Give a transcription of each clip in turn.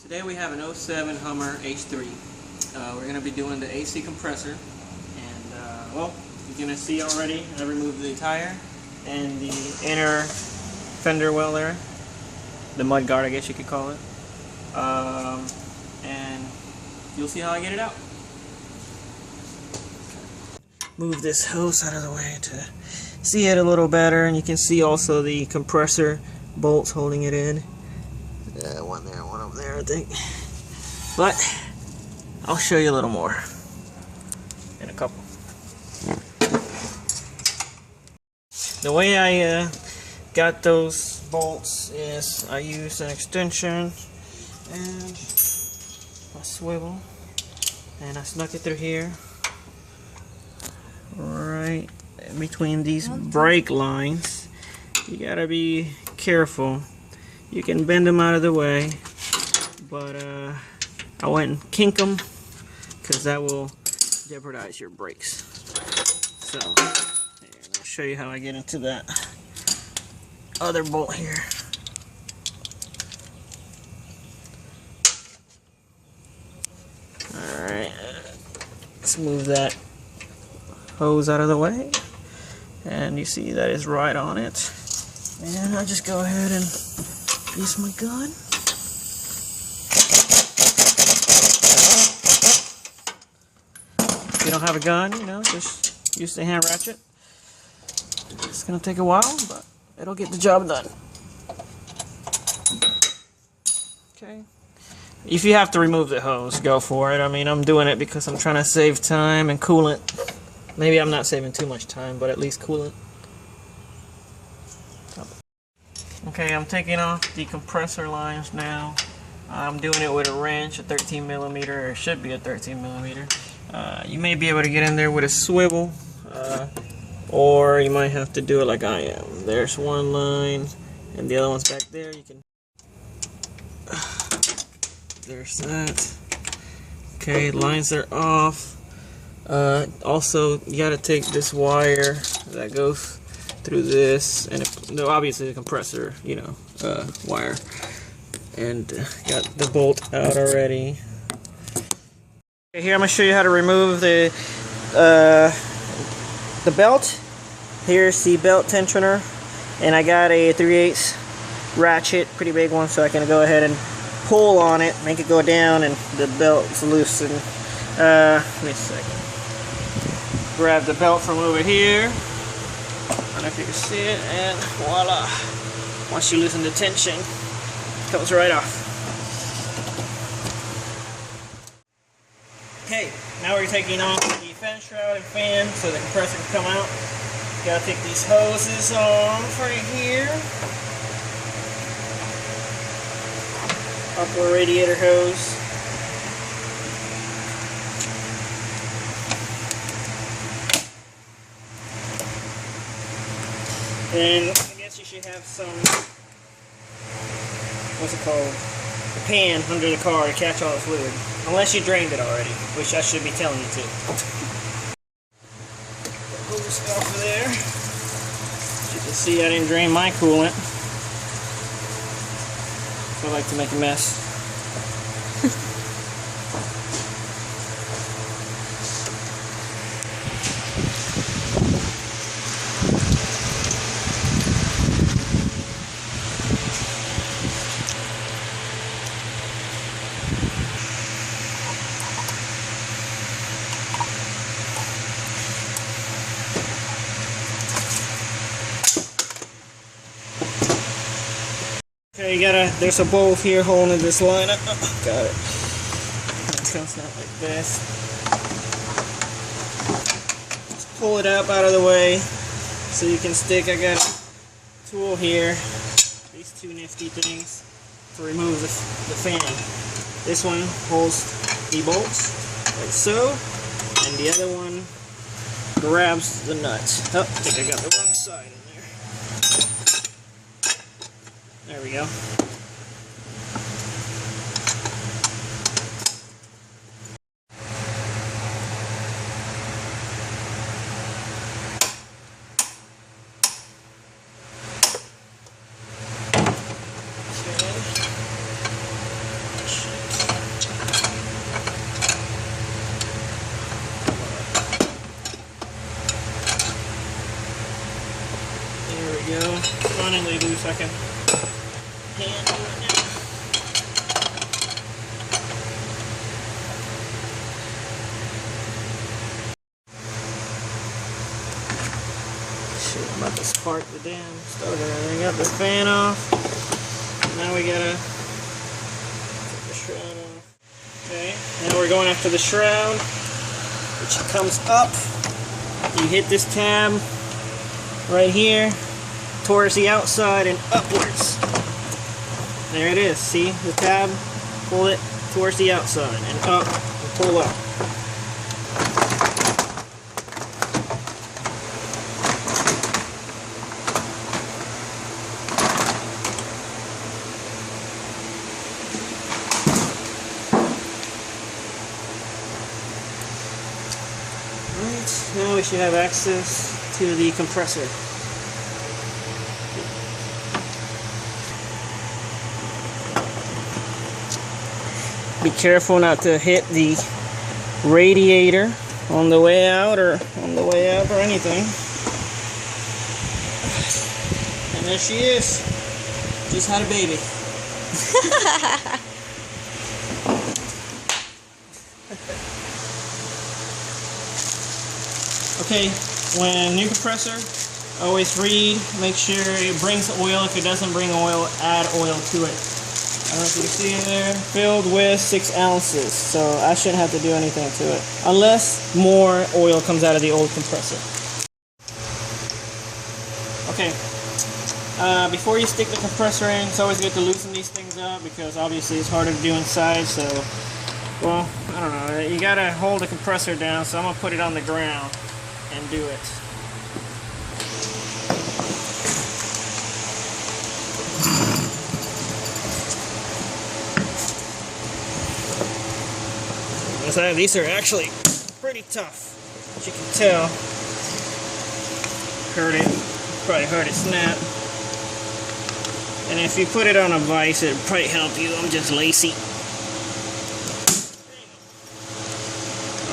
Today we have an '07 Hummer H3. We're going to be doing the AC compressor, and well, you're going to see already I removed the tire and the inner fender well there, the mud guard I guess you could call it, and you'll see how I get it out. Move this hose out of the way to see it a little better, and you can see also the compressor bolts holding it in. One there, one over there I think, but I'll show you a little more in a couple. The way I got those bolts is I used an extension and a swivel, and I snuck it through here right between these brake lines. You gotta be careful. You can bend them out of the way, but I wouldn't kink them because that will jeopardize your brakes. So here, I'll show you how I get into that other bolt here. Alright, let's move that hose out of the way, and you see that is right on it. And I'll just go ahead and use my gun. If you don't have a gun, you know, just use the hand ratchet. It's gonna take a while, but it'll get the job done. Okay. If you have to remove the hose, go for it. I mean, I'm doing it because I'm trying to save time and coolant. Maybe I'm not saving too much time, but at least coolant. Okay, I'm taking off the compressor lines now. I'm doing it with a wrench, a 13mm, or it should be a 13mm. You may be able to get in there with a swivel, or you might have to do it like I am. There's one line, and the other one's back there. You can. There's that. Okay, lines are off. Also, you gotta take this wire that goes through this, and obviously the compressor, you know, wire, and got the bolt out already. Okay, here I'm gonna show you how to remove the belt. Here's the belt tensioner, and I got a 3/8 ratchet, pretty big one, so I can go ahead and pull on it, make it go down, and the belt's loosened. Let me a second. Grab the belt from over here. I don't know if you can see it, and voila! Once you loosen the tension, it comes right off. Okay, now we're taking off the fan shroud and fan so the compressor can come out. Gotta take these hoses off right here. Upper radiator hose. And I guess you should have some, what's it called, a pan under the car to catch all the fluid. Unless you drained it already, which I should be telling you to. Pull this off of there. As you can see, I didn't drain my coolant. I like to make a mess. Okay, there's a bolt here holding this line up. Oh, got it. It comes out like this. Just pull it up out of the way so you can stick. I got a tool here, these two nifty things, to remove the fan. This one holds the bolts, like so, and the other one grabs the nuts. Oh, I think I got the wrong side in there. There we go. permanently loose, I can hand do it now. Shit, I'm about to spark the damn starter. I got the fan off. Now we gotta take the shroud off. Okay, now we're going after the shroud, which comes up. You hit this tab right here towards the outside and upwards. There it is. See the tab? Pull it towards the outside and up and pull up. Alright, now we should have access to the compressor. Be careful not to hit the radiator on the way out or on the way up or anything. And there she is. Just had a baby. Okay, when new compressor, always read, make sure it brings oil. If it doesn't bring oil, add oil to it. I don't know if you can see it there, filled with 6 ounces, so I shouldn't have to do anything to it, unless more oil comes out of the old compressor. Okay, before you stick the compressor in, it's always good to loosen these things up, because obviously it's harder to do inside, so, well, I don't know, you gotta hold the compressor down, so I'm gonna put it on the ground and do it. These are actually pretty tough, as you can tell. Probably heard it snap. And if you put it on a vise, it'd probably help you. I'm just lazy.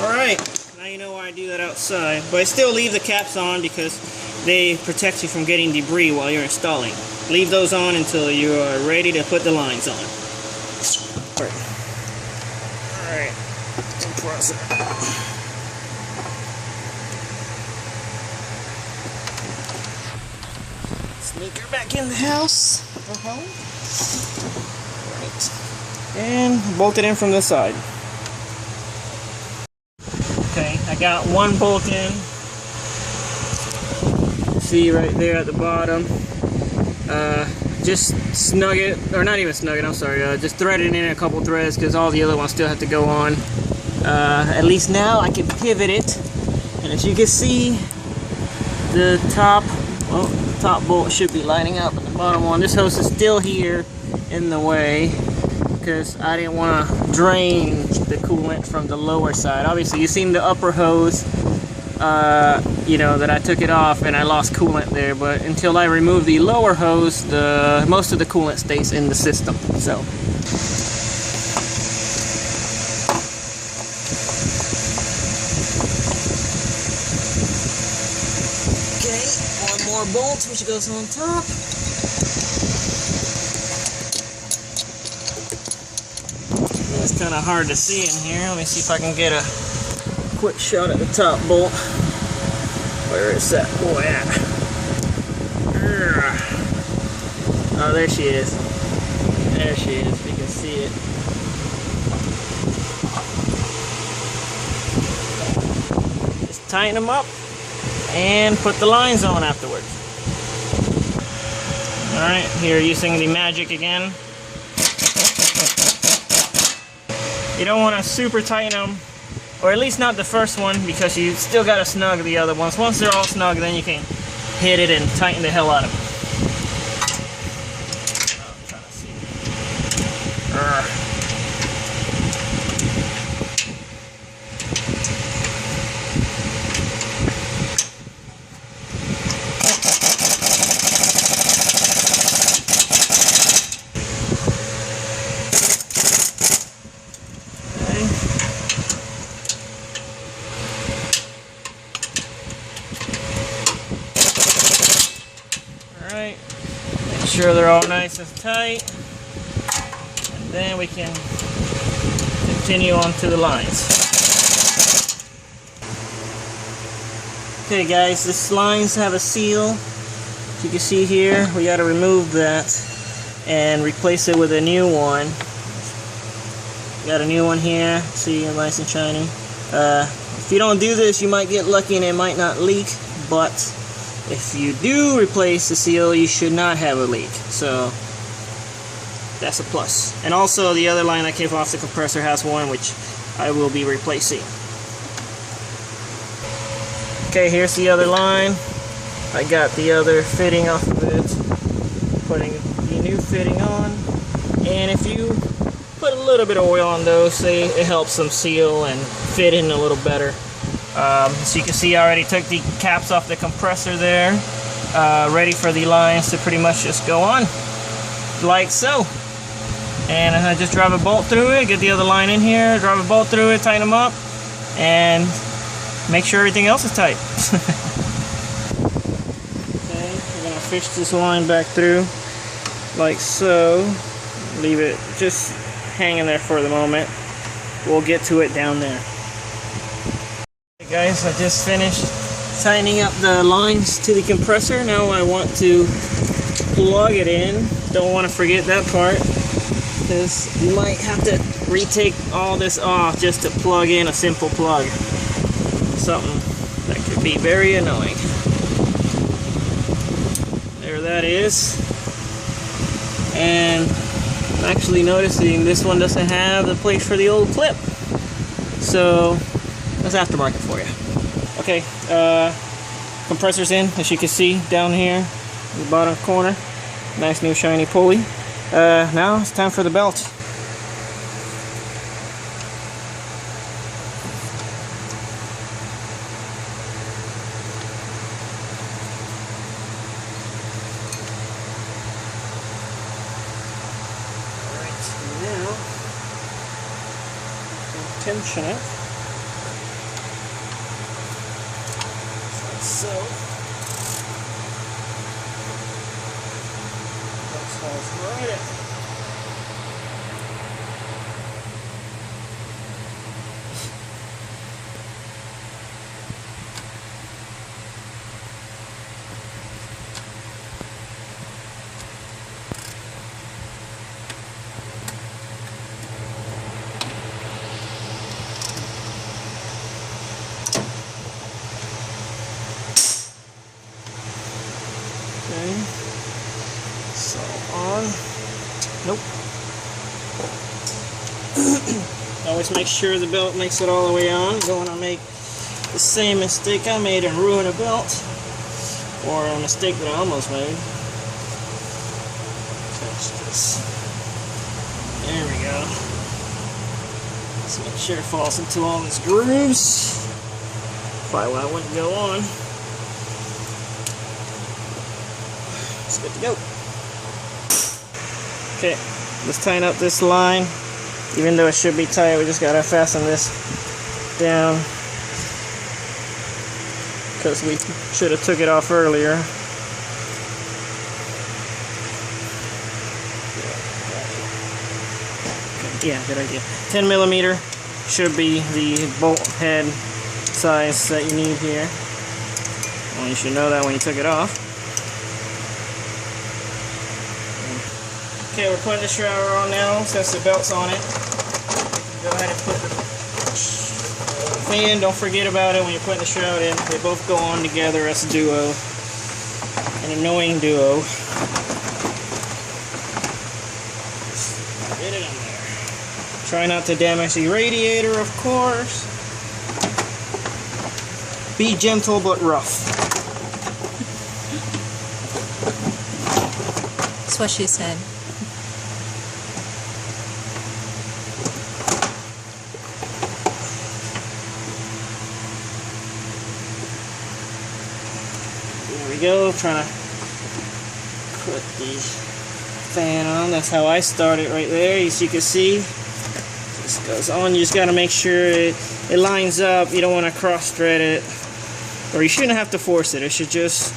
Alright, now you know why I do that outside. But I still leave the caps on because they protect you from getting debris while you're installing. Leave those on until you are ready to put the lines on. Alright. Compressor. Sneak her back in the house. Right. And bolt it in from this side. Okay, I got one bolt in. See right there at the bottom. Just snug it, or not even snug it, I'm sorry, just thread it in a couple threads because all the other ones still have to go on. At least now I can pivot it, and as you can see, the top bolt should be lining up, and the bottom one, this hose is still here in the way because I didn't want to drain the coolant from the lower side. Obviously you've seen the upper hose, you know, that I took it off and I lost coolant there, but until I remove the lower hose, most of the coolant stays in the system. So more bolts, which goes on top. It's kind of hard to see in here. Let me see if I can get a quick shot at the top bolt. Where is that boy at? Oh, there she is. There she is. You can see it. Just tighten them up and put the lines on afterwards. Alright, here using the magic again. You don't want to super tighten them, or at least not the first one, because you still got to snug the other ones. Once they're all snug, then you can hit it and tighten the hell out of it. I'm trying to see. Make sure they're all nice and tight, and then we can continue on to the lines. Okay guys, these lines have a seal. As you can see here, we got to remove that and replace it with a new one. Got a new one here, see, nice and shiny. If you don't do this, you might get lucky and it might not leak, but if you do replace the seal, you should not have a leak. So that's a plus. And also the other line that came off the compressor has one which I will be replacing. Okay, here's the other line. I got the other fitting off of it, putting the new fitting on. And if you put a little bit of oil on those, it helps them seal and fit in a little better. So you can see I already took the caps off the compressor there, ready for the lines to pretty much just go on, like so. And I just drive a bolt through it, get the other line in here, drive a bolt through it, tighten them up, and make sure everything else is tight. Okay, we're going to fish this line back through, like so. Leave it just hanging there for the moment. We'll get to it down there. Okay guys, I just finished tightening up the lines to the compressor. Now I want to plug it in. Don't want to forget that part, because you might have to retake all this off just to plug in a simple plug. Something that could be very annoying. There that is. And I'm actually noticing this one doesn't have the place for the old clip. So that's aftermarket for you. Okay, compressor's in, as you can see down here in the bottom corner. Nice new shiny pulley. Now it's time for the belt. Tension it. Like so. That falls right in. So on. Nope. Always make sure the belt makes it all the way on. Don't want to make the same mistake I made and ruin a belt, or a mistake that I almost made. Catch this. There we go. Let's make sure it falls into all these grooves. Probably why it wouldn't go on. It's good to go. Okay, let's tighten up this line. Even though it should be tight, we just gotta fasten this down, because we should have took it off earlier. Yeah, good idea. 10 millimeter should be the bolt head size that you need here. Well, you should know that when you took it off. Okay, we're putting the shroud on now since the belt's on it. Go ahead and put the fan, don't forget about it when you're putting the shroud in. They both go on together as a duo. An annoying duo. Just get it on there. Try not to damage the radiator, of course. Be gentle but rough. That's what she said. There we go, trying to put the fan on. That's how I start it right there. As you can see, this goes on. You just got to make sure it lines up. You don't want to cross thread it, or you shouldn't have to force it. It should just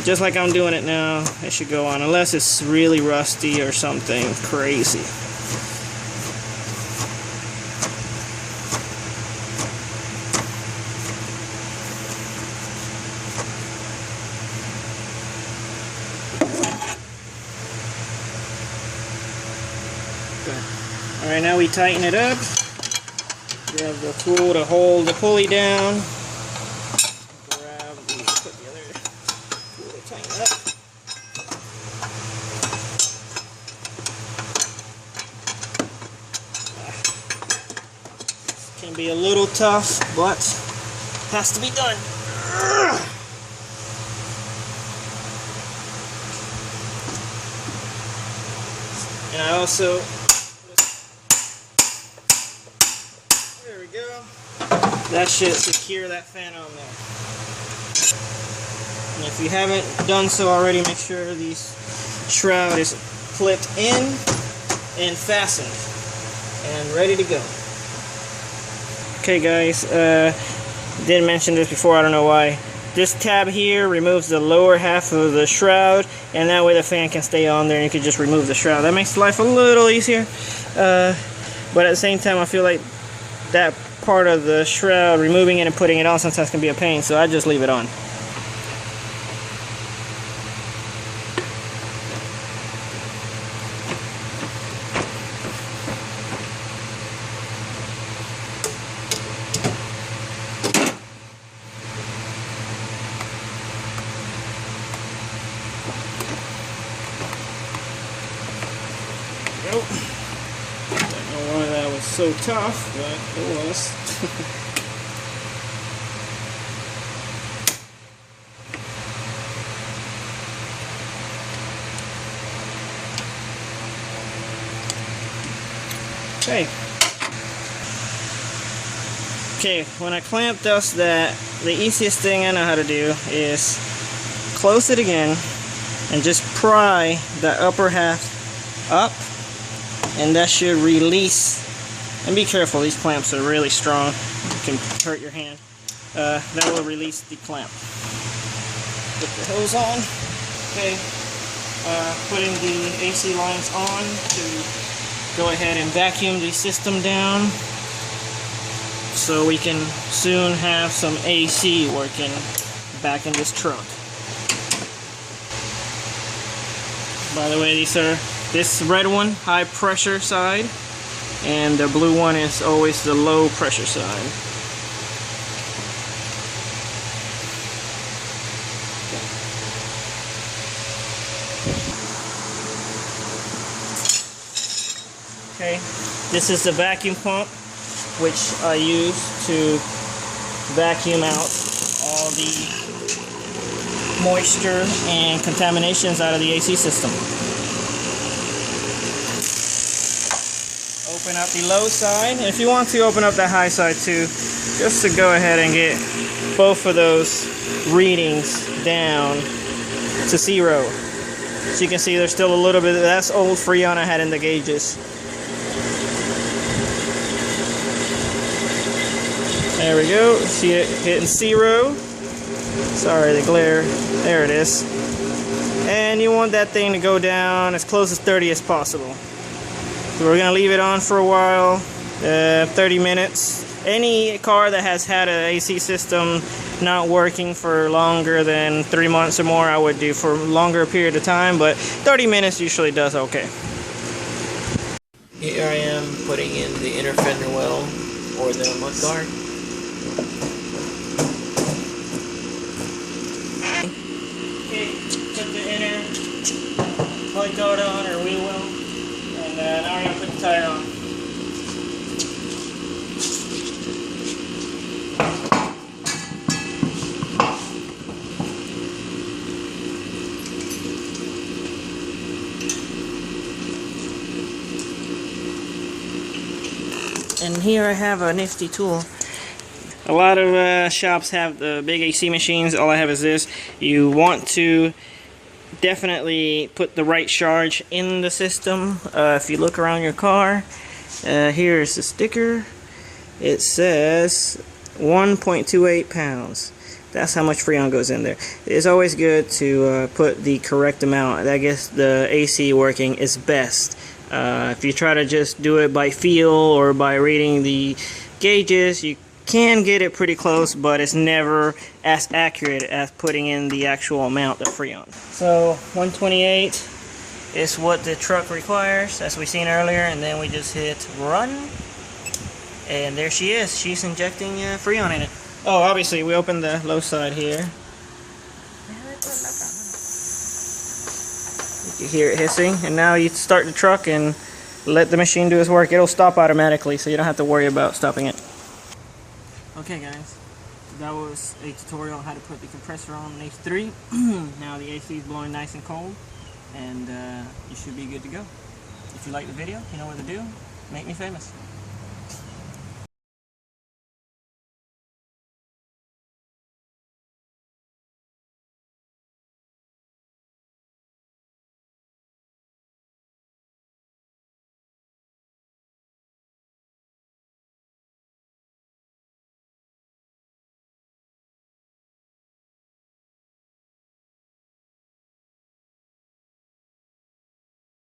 just like I'm doing it now, it should go on, unless it's really rusty or something crazy. Alright, now we tighten it up. We have the tool to hold the pulley down. Put the other tool to tighten up. This can be a little tough, but has to be done. And I also, there we go, that should secure that fan on there. And if you haven't done so already, make sure the shroud is clipped in and fastened and ready to go. Okay guys, didn't mention this before, I don't know why. This tab here removes the lower half of the shroud, and that way the fan can stay on there and you can just remove the shroud. That makes life a little easier, but at the same time I feel like that part of the shroud, removing it and putting it on, sometimes can be a pain, so I just leave it on. Nope. Don't know why that was so tough, but it was. Okay. Okay, when I clamp dust that, the easiest thing I know how to do is close it again and just pry the upper half up, and that should release. And be careful, these clamps are really strong, it can hurt your hand. That will release the clamp. Put the hose on. Okay, putting the AC lines on to go ahead and vacuum the system down so we can soon have some AC working back in this truck. By the way, this red one, high pressure side, and the blue one is always the low pressure side. Okay, this is the vacuum pump, which I use to vacuum out all the moisture and contaminations out of the AC system. Open up the low side, and if you want to open up the high side too, just to go ahead and get both of those readings down to 0. So you can see there's still a little bit, that's old Freon I had in the gauges. There we go, see it hitting 0. Sorry, the glare. There it is. And you want that thing to go down as close as 30 as possible. So we're going to leave it on for a while, 30 minutes. Any car that has had an AC system not working for longer than 3 months or more, I would do for a longer period of time, but 30 minutes usually does okay. Here I am putting in the inner fender well, or the mud guard. Okay, put the inner mud guard on, or wheel well, and now we're going to put the tire on. And here I have a nifty tool. A lot of shops have the big AC machines. All I have is this. You want to definitely put the right charge in the system. If you look around your car, here's the sticker. It says 1.28 pounds. That's how much Freon goes in there. It's always good to put the correct amount. I guess the AC working is best. If you try to just do it by feel or by reading the gauges, you can get it pretty close, but it's never as accurate as putting in the actual amount of Freon. So 128 is what the truck requires, as we seen earlier, and then we just hit run, and there she is. She's injecting Freon in it. Oh, obviously we opened the low side here. You can hear it hissing, and now you start the truck and let the machine do its work. It'll stop automatically, so you don't have to worry about stopping it. Okay guys, that was a tutorial on how to put the compressor on an H3. Now the AC is blowing nice and cold, and you should be good to go. If you like the video, you know what to do. Make me famous.